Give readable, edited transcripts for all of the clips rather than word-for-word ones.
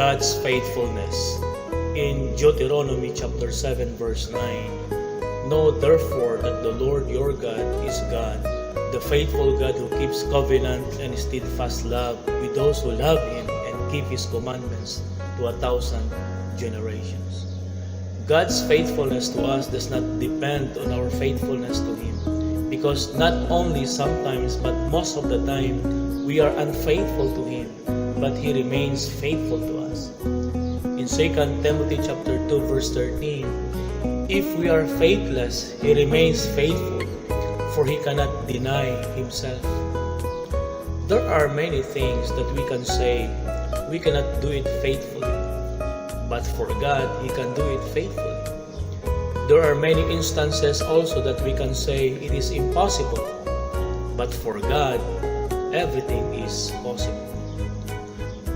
God's faithfulness. In Deuteronomy chapter 7 verse 9, know therefore that the Lord your God is God, the faithful God who keeps covenant and steadfast love with those who love Him and keep His commandments to 1,000 generations. God's faithfulness to us does not depend on our faithfulness to Him, because not only sometimes but most of the time we are unfaithful to Him, but He remains faithful to us. In 2 Timothy chapter 2 verse 13, if we are faithless, He remains faithful, for He cannot deny Himself. There are many things that we can say we cannot do it faithfully, but for God, He can do it faithfully. There are many instances also that we can say it is impossible, but for God, everything is possible.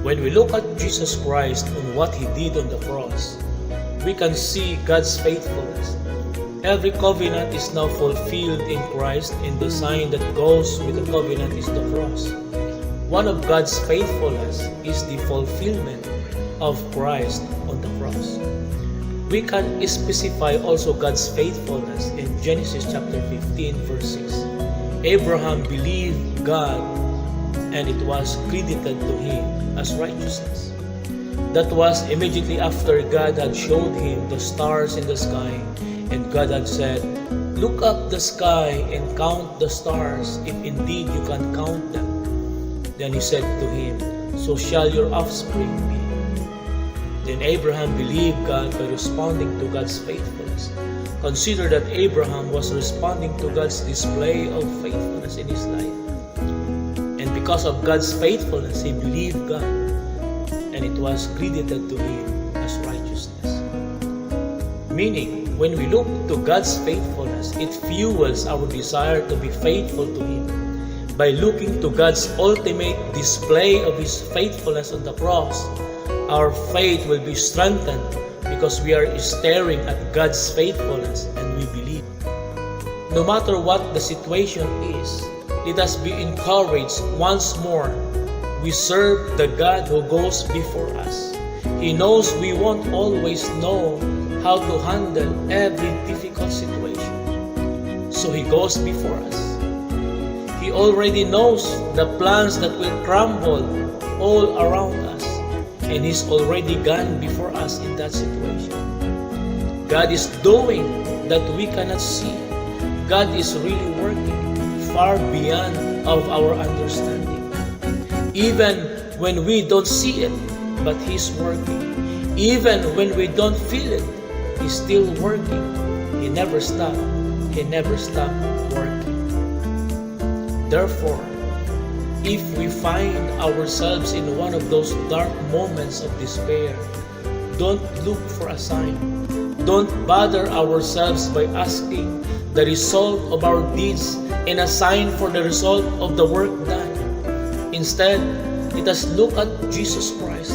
When we look at Jesus Christ and what He did on the cross, we can see God's faithfulness. Every covenant is now fulfilled in Christ, and the sign that goes with the covenant is the cross. One of God's faithfulness is the fulfillment of Christ on the cross. We can specify also God's faithfulness in Genesis chapter 15 verse 6. Abraham believed God, and it was credited to him as righteousness. That was immediately after God had showed him the stars in the sky, and God had said, "Look up the sky and count the stars, if indeed you can count them." Then He said to him, "So shall your offspring be." Then Abraham believed God by responding to God's faithfulness. Consider that Abraham was responding to God's display of faithfulness in his life. And because of God's faithfulness, he believed God, and it was credited to him as righteousness. Meaning, when we look to God's faithfulness, it fuels our desire to be faithful to Him. By looking to God's ultimate display of His faithfulness on the cross, our faith will be strengthened because we are staring at God's faithfulness and we believe. No matter what the situation is, let us be encouraged once more. We serve the God who goes before us. He knows we won't always know how to handle every difficult situation, so He goes before us. He already knows the plans that will crumble all around us, and He's already gone before us in that situation. God is doing that we cannot see. God is really working far beyond of our understanding. Even when we don't see it, but He's working. Even when we don't feel it, He's still working. He never stopped. He never stopped working. Therefore, if we find ourselves in one of those dark moments of despair, don't look for a sign. Don't bother ourselves by asking the result of our deeds and a sign for the result of the work done. Instead, let us look at Jesus Christ,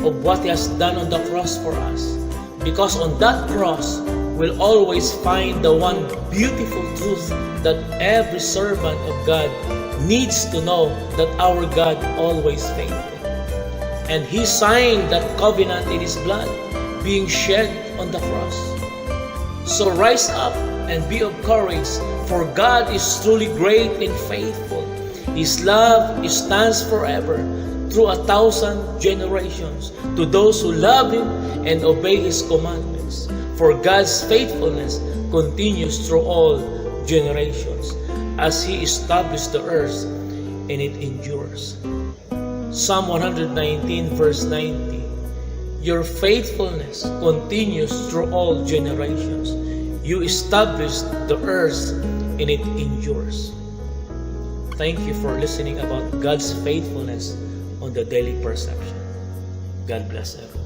of what He has done on the cross for us. Because on that cross, we'll always find the one beautiful truth that every servant of God needs to know, that our God always faithful. And He signed that covenant in His blood, being shed on the cross. So rise up and be of courage, for God is truly great and faithful. His love stands forever, through 1,000 generations, to those who love Him and obey His commandments. For God's faithfulness continues through all generations, as He established the earth, and it endures. Psalm 119 verse 90, your faithfulness continues through all generations. You established the earth, and it endures. Thank you for listening about God's faithfulness on the Daily Perception. God bless everyone.